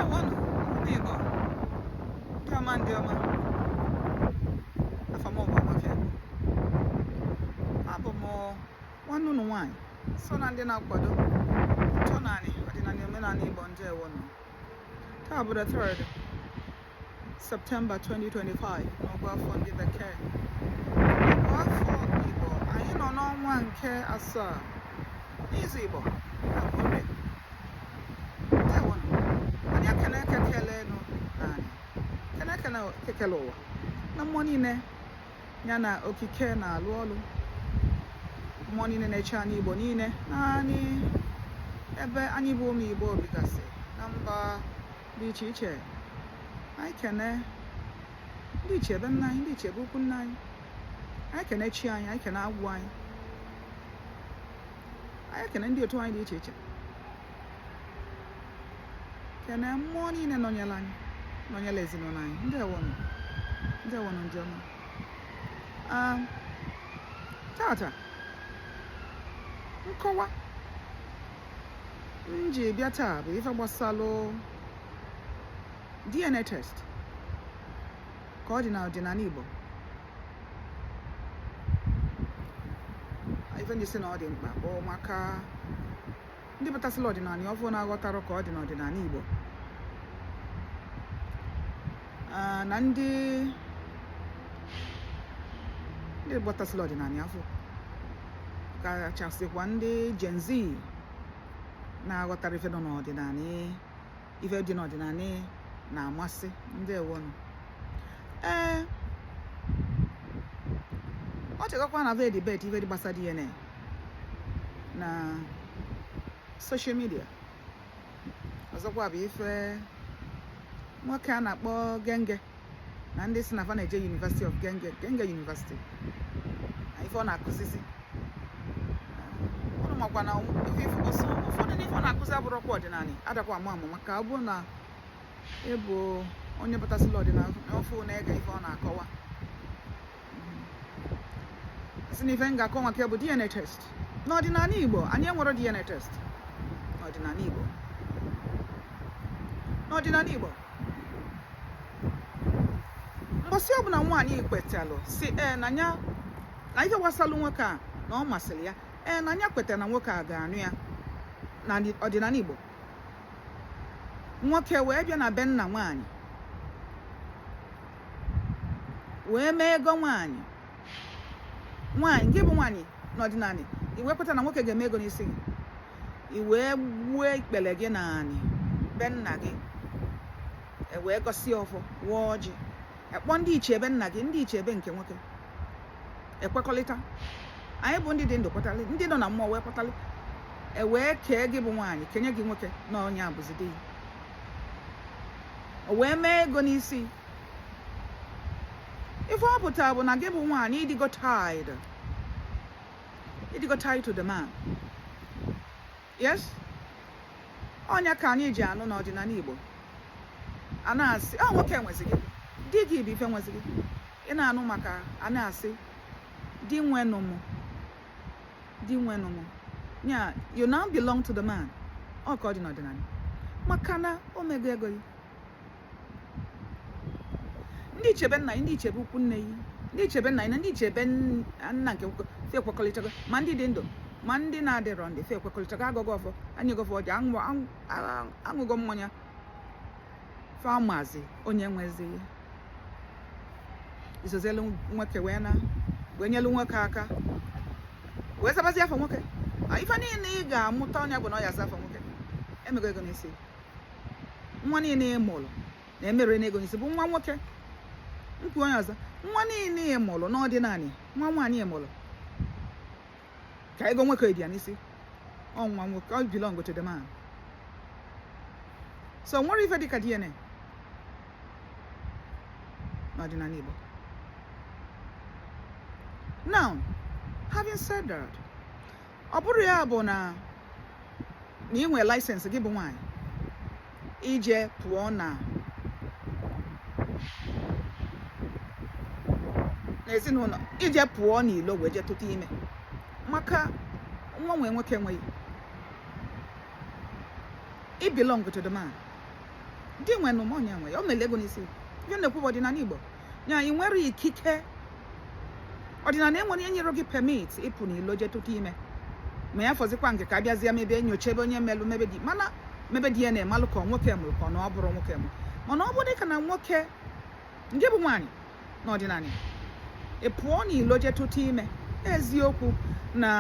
one, Igbo. Come on, dear man. After more, okay. Abomo, one no one. So, Nandi na Quado. Tonani, Ọdinani, Menani, Bonje, one. Tabo the 3rd, September 2025. No go funded the care. What for Igbo? I know no one care as Easy Igbo. That one. And you can kekele ụwa na mmụọ niile ya na okike na alụ ọlụ mmụọ niile na-eche anyị Igbo niile naanị ebe anyị bụ ụmụ Igbo bigasị na mba dị iche iche. Anyị kene ndị iche ebe nna anyị, ndị iche ebe ukwu nna anyị. Anyị kene chi anyị, anyị kene agwụ anyị, anyị kene ndị otu anyị dị iche iche, kene mmụọ niile nọnyere anyị, nọnyere ezinụlọ anyị. Ndewo ndị ọma. Tata nkọwa nji bịa taa bụ ife gbasalụ DNA test ka ọ dị na ọdịnala Igbo. Ife ndị si na ọ dị mkpa bụ maka ndị batasịla ọdịnala ọfụ na-aghọtara ka ọ dị n'ọdịnala Igbo, na ndị batasịla ọdịnala afọ kachasịkwa ndị Gen Z na-aghọtara ife nọ n'ọdịnala, ife dị n'ọdịnala na-amasị. Ndewo. Ọ chekakwa na debate ife dị gbasara DNA na social media. Ọzọkwa bụ ife nwoke a na-akpọ Genge na ndị si na fa na-eje University of Genge University na ife ọ na-akụzizi. Ụnụ makwa na ụfọdụ n'ife ọ na-akụzi abụrụkwa ọdịnala adakwa amụ maka ọ bụ na ịbụ onye batasịla ọdịnala ọfụ na-ege ife ọ na-akọwa. Si na ife m ga-akọ maka bụ DNA test n'ọdịnala Igbo. Anyị enwere DNA test n'ọdịnala Igbo. Mgbọsị ọbụla nwaanyị kwetalụ si na ife gbasalụ nwoke a na ọ masịrị ya, na anya kwetara na nwoke a ga-anụ ya na ọdịnala Igbo. Nwoke wee bịa na be nna nwaanyị wee mee ego nwaanyị gị bụ nwaanyị n'ọdịnala, i wee kweta na nwoke ga-eme ego n'isi gị, i wee gbuo ikpere gị naanị be nna gị, wee gosi ọfọ wụọ ọjị, ekpọ ndị iche ebe nna gị, ndị iche ebe nke nwoke, ekwekọrịta. Anyị bụ ndị dị ndụ kwetalị, ndị nọ na mmụọ wee kwetalị, wee kee gị bụ nwaanyị kenye gị nwoke na onye abụzi di, o wee mee ego n'isi. Ife ọ pụtara bụ na gị bụ nwaanyị ịdịgo tied to the man. Yes, ọnya ka anyị ji anụ n'ọdịnala Igbo. A na-asị nwoke nwezi gị, di gị bụ ife nwezi gị. Ị na-anụ maka a na-asị di nwenụ m, nya you now belong to the man. Ọ ka ọ dị n'ọdịnala maka na o mego ego gị. Ndị ichebe nna ndị ichebe ukwu nne yi, ndị ichebe nna na ndị ichebe nna nke nwoke fe ekwekọrịtago, ma ndị dị ndụ ma ndị na-adịrọ ndị fe ekwekọrịtago. Agọgọ ọfọ anyị gọfọ ọja aṅụgo mmanya fa maazị onye nwezi izozelu nwoke wee nyelu nwoke aka wee sabazi afọ nwoke. Ife niile ị ga-amụta onye bụ na ọ ya asa afọ nwoke. Emego ego n'isi. Nwa niile ị mụrụ na emere n'ego n'isi bụ nwa nwoke. Nkwu onye ọzọ, nwa niile ị mụrụ n'ọdịnala, nwa nwaanyị ị mụrụ ka ego nwoke dị ya n'isi. Ọ nwa nwoke, ọ belong to the man. So nwere ife dịka DNA n'ọdịnala Igbo. Now, having said that, ọ bụrụ ya bụ na ị nwere license gị bụ nwaanyị ije pụọ n'ezinụlọ, ije pụọ n'ilo wee je tụta ime maka nwa nwee nwoke enweghị. I belong to the man. di nwe no monya nwe o melego n'isi ife na-ekwu bụ ọdịnala Igbo nya ị nwere ikike ọdịnala enwere nyere gị permit ịpụ n'ilo je tụtụ ime ma ya fọzikwa nke ka abịazie mebe nyocha ebe onye melụ mebe di mana mebe DNA malụ ka nwoke mụrụ ka ọ bụrụ nwoke mụrụ mana ọ bụ dịka na nwoke nke bụ nwaanyị n'ọdịnala ị pụọ n'ilo je tụtụ ime eziokwu na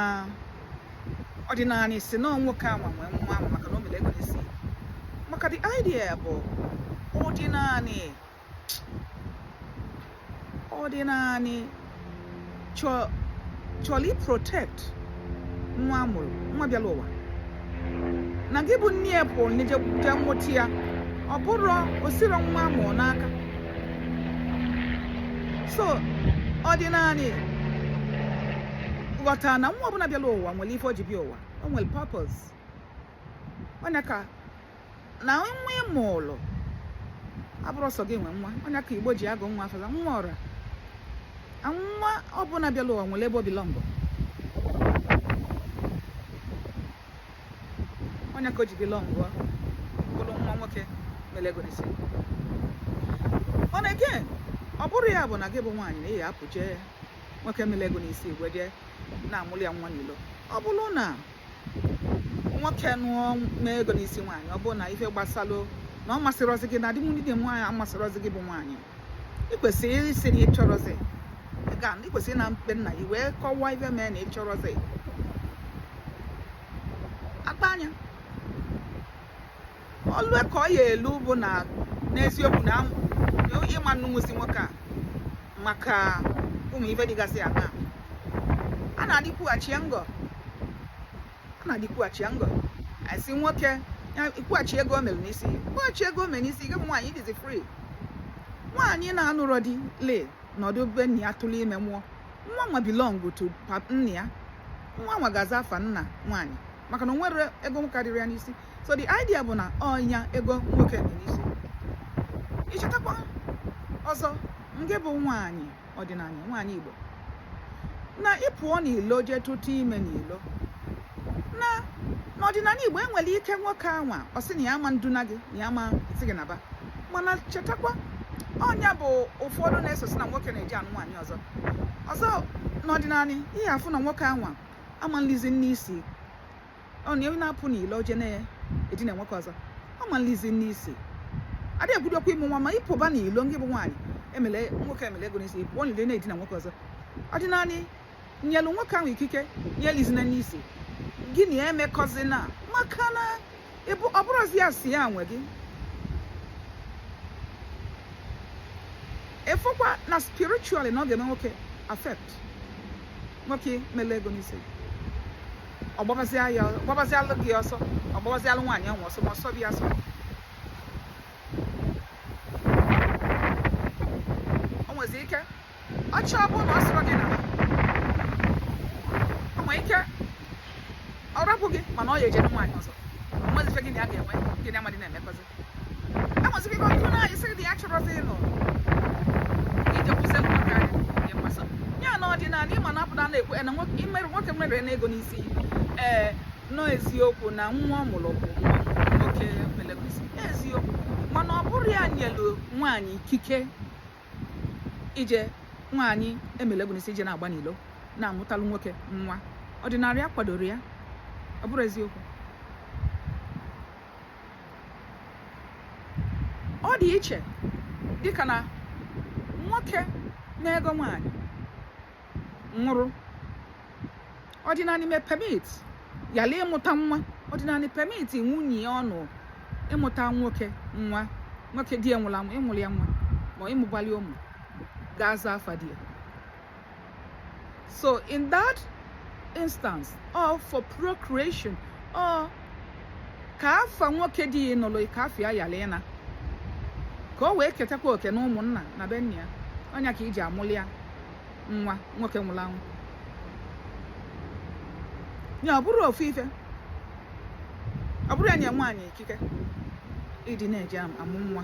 ọdịnala si na nwoke anwa nwee nwa anwa maka na o mere ego n'isi maka the idea bụ ọdịnala chọrọ protect nwa amụrụ nwa bịala ụwa na gị bụ nne ya pụrụ n'ije mmụta ya ọ bụrụ osiro nwa amụrụ n'aka so ọdịnala ghọtara na nwa ọbụla bịala ụwa nwere ife o ji bịa ụwa o nwere purpose onye ka na nwa ịmụlụ abụrụ ọsọ gị nwe nwa onye ka Igbo ji agụ nwa afaza nwa ọra nwa ọbụla bịala ụwa nwere ebe o bilọngụ onye ka o ji bilọngụ bụrụ nwa nwoke mere ego n'isi mana again ọ bụrụ ya bụ na gị bụ nwaanyị na ị apụ jee nwoke mere ego n'isi igwe jee na-amụrụ ya nwa n'ilo ọ bụrụ na nwoke nụọ mee ego n'isi nwaanyị ọ bụrụ na ife gbasalụ na ọ masịrịzi gị na adịmụdị nwaanyị amasịrịzi gị bụ nwaanyị ị kwesịrị isi na ị chọrọzi ị kwesịrị na mkpe nna gị wee kọwaa ife mee na ị chọrọzi akpa anya ọlụ ka ọ ya elu bụ na n'eziokwu na ịma nnụnwụzi nwoke a maka ụmụ ife dịgasị aka a na-adịkwughachi ngọ asị nwoke ya ikwughachi ego o mere n'isi kwughachi ego o mere n'isi gị bụ nwaanyị ịdịzi free nwaanyị na-anụrọ di le nọdụ be nna ya tụrụ ime mmụọ nwa nwa belong to nna ya nwa nwa gaza afa nna nwaanyị maka na o nwere ego nwoke adịrị ya n'isi so the idea bụ na ọnya ego nwoke dị n'isi ichetakwa ọzọ nke bụ nwaanyị ọdịnala nwaanyị Igbo na ịpụọ n'ilo jee tụtụ ime n'ilo na n'ọdịnala Igbo enwere ike nwoke anwa ọ sị na ya ama nduna gị na ya ama isi gị naba mana chetakwa ọnya bụ ụfọdụ na-esosi na nwoke na-eji anụ nwaanyị ọzọ n'ọdịnala ihe afụ na nwoke anwa ama nlizi n'isi ọ na na-apụ n'ilo je na-edina nwoke ọzọ ama nlizi n'isi adịghị ekwudokwa ịmụ nwa ma ịpụba n'ilo ngị bụ nwaanyị nwoke emele ego n'isi pụọ n'ilo na-edina nwoke ọzọ ọdịnala nyelu nwoke ahụ ikike nyelizina n'isi gị na ya emekọzina maka na ọ bụrụzi ya si ya nwe gị efokwa na spiritually na ọ ga-eme nwoke affect nwoke mele ego n'isi ọgbabazialụ gị ọsọ ọgbabazialụ nwaanyị ahụ ọsọ ma ọsọ bịa asọ o nwezi ike ọchị ọ bụrụ na ọ sọrọ gị na o nwere ike ọ rapụ gị mana ọ ya eje nwaanyị ọzọ nwezife gị na ya ga-enwe gị na amadị na-emekọzi enwezike ike ọtụ na isi dị ya chọrọzi ịnụ ije kwụsị nwoke anyị mgbasa ya na ọdịnala ịma na apụta na-ekwe na imerụ nwoke mere n'ego n'isi nọ eziokwu na nwa ọ mụrụ bụ nwoke mere n'isi eziokwu mana ọ bụrụ ya nyelu nwaanyị ikike ije nwaanyị emelego n'isi ije na-agba n'ilo na-amụtalụ nwoke nwa ọdịnala ya kwadoro ya ọ bụrụ eziokwu ọ dị iche dịka na nwoke na-ego nwaanyị nwụrụ ọdịnala ime permit yala ịmụta nwa ọdịnala permit nwunye ọnụ ịmụta nwoke nwa nwoke di enwụla ịmụrụ ya nwa ma ịmụgbali ụmụ ga-aza afa di ya so in that instance or for procreation or ka afa nwoke di nụlụ ka afọ ya yala ịna ka o wee ketakwa oke na ụmụnna na be nna ya ọnya ka iji amụli ya nwa nwoke nwụrụ anwụ ya ọ bụrụ ofu ife ọ bụrụ ya nye nwaanyị ikike ịdị na-eji amụ nwa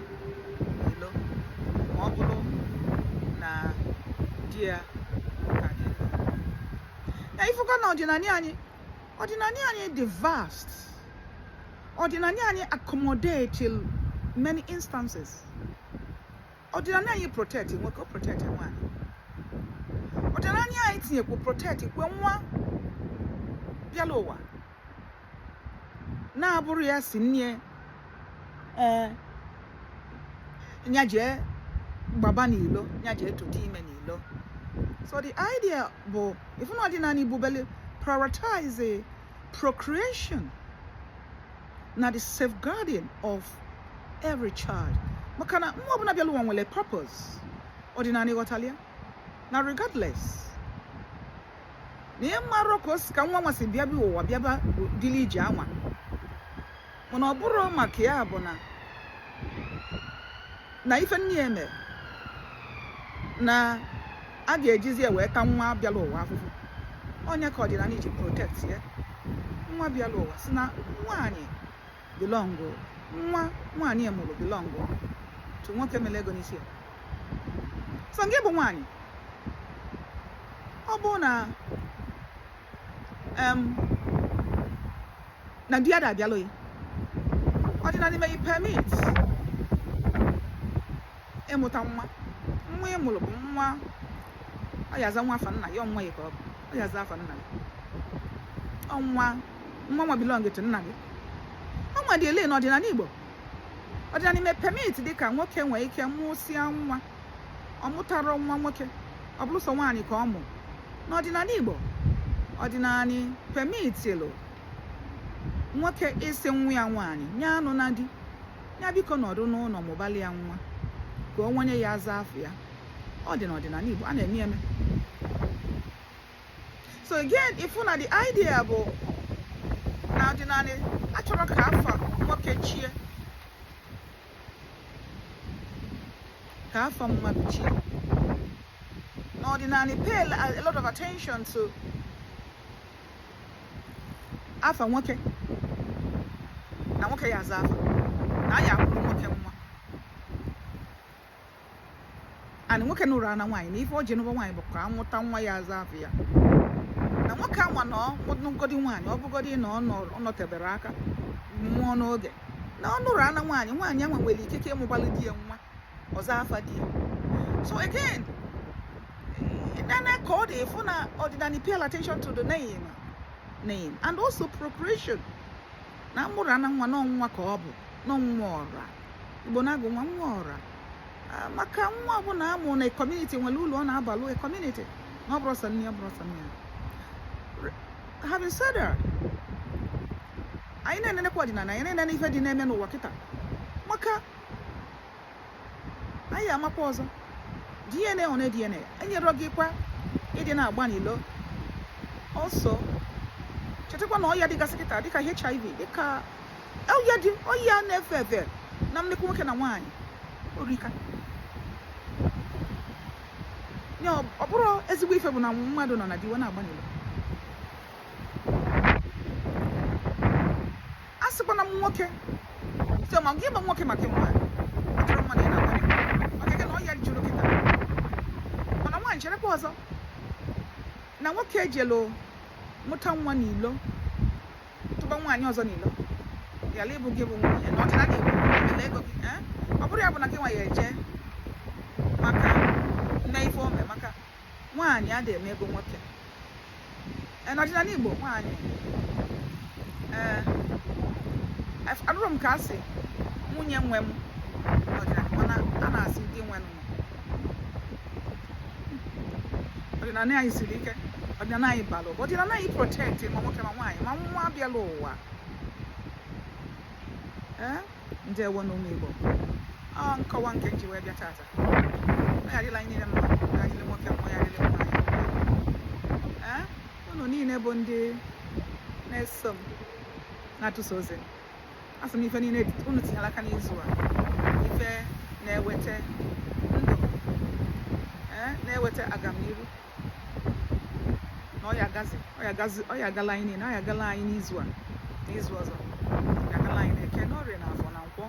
n'ilo ma ọ bụrụ na di ya ka dị ya ifụkọ na ọdịnala anyị dị vast ọdịnala anyị accommodate many instances. Ọdinani protect him, we protect him one. Ọdinani I will protect him when one bialowa. Na aburu ya sinye nyaje baba nilo, nyaje tuti ime nilo. So the idea bo if no Ọdinani bubele prioritize procreation, na the safeguarding of every child. Makana mwa buna bialu wangwele purpose. Ọdinani watalia. Na regardless. Ni marokos ka nwa nwasi bia bi wo bia ba dili ji anwa. Mana oburo makia abona. Na ife nieme. Na aga ejizi e we ka nwa bialu wo afufu. Onye ka Ọdinani ji protect ye. Nwa bialu wo sina nwaanyi belongo. Nwaanyi emulu belongo. To nwoke melego n'isi ya. So nge bụ nwaanyị ọ bụ na di ada abịalụ ya Ọdinani may permit ịmụta nwa ịmụrụ bụ nwa ọ yaza nwa afa nna ya nwa ya ka ọ bụ ọ yaza afa nna ya nwa belong to nna gị ọnwa dị ele na Ọdinani Igbo Ọdinani may permit dịka nwoke nwee ike mụsịa nwa ọ mụtara nwa nwoke ọ bụrụ sọ nwaanyị ka ọ mụ n'Ọdinani Igbo Ọdinani permitilu nwoke isi nwa ya nwaanyị nye anụ na di ya biko nọdụ n'ụlọ mụbali ya nwa ka o nwenye ya aza afọ ya ọ dị n'Ọdinani Igbo a na-eme eme. So again ifu na the idea bụ na Ọdinani achọrọ ka afa nwoke chie ka afa mmadụ chie. Na Ọdinani pay a lot of attention to afa nwoke na nwoke ya aza afa na ya akwụrụ nwoke nwa and nwoke nụrụ ana nwaanyị na ife o ji nụba nwaanyị bụ ka amụta nwa ya aza afa ya na nwoke anwa na ọnụgodi nwaanyị ọ bụgodi na ọ nọtebere aka mmụọ n'oge na ọ nụrụ ana nwaanyị anwa nwere ikike ịmụbalị di ya nwa ọza afa di ya. So again Nana called if Ọdinani pay attention to the name and also procreation. Na murana nwa no nwa ka obu no nwora. Igbo na go nwora. Maka nwa bụ na amụ na community nwere ụlọ na abalu a community. No brosa ni. Having said that, I na kwa Ọdinani, I na ife di na-eme n'ụwa kita. Maka ayi amakwa ọzọ. DNA on DNA. Enyero gị kwa ịdị na-agba n'ilo. Also, chetakwa na ọya dịgasị kịta dịka HIV, dịka ọya na-efe efe na mmekọ nwoke na nwaanyị orika. Nye ọ bụrụ ezigbo ife bụ na mmadụ nọ na diwe na-agba n'ilo. A sịkwa na nwoke, so ma gị bụ nwoke maka nwaanyị, ọ chọrọ mmadụ ị na-agba n'ilo. Maka gị na ọya jụrụ kịta. Cherekwa ọzọ na nwoke ejelo mụta nwa n'ilo tụba nwaanyị ọzọ n'ilo yala ịbụ gị bụ nwunye na Ọdinani Igbo ego gị ọ bụrụ ya bụ na gị nwa ya eje maka nne ife ome maka nwaanyị a da-eme ego nwoke na Ọdinani Igbo nwaanyị adụrụ m ka asị nwunye nwe m n'Ọdinani mana a na-asị di nwe m. Ọdinani anyị siri ike, Ọdinani anyị balụ, Ọdinani anyị protect ma nwoke ma nwaanyị ma nwa abịala ụwa. Ndewo n'ụmụ Igbo. Nkọwa nke nji wee bịa tata. Ya adịla anyị niile mma, ya adịla nwoke mma, ya adịla nwaanyị. Unu niile bụ ndị na-eso m na-atụsa ozi. Asị m ife niile unu tinyere aka n'izu a. Ife na-eweta ndụ, na-eweta agamniru. Ọ ya agala anyị niile, ọ ya agala anyị n'izu a, n'izu ọzọ. Ọ ya agala anyị n'Eke, n'Orie, n'Afọ, na Nkwọ.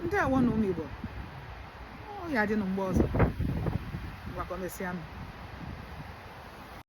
Ndị awọ na ụmụ Igbo. Ọ ya adị na mgbe ọzọ. Ngwakọ mesịa m.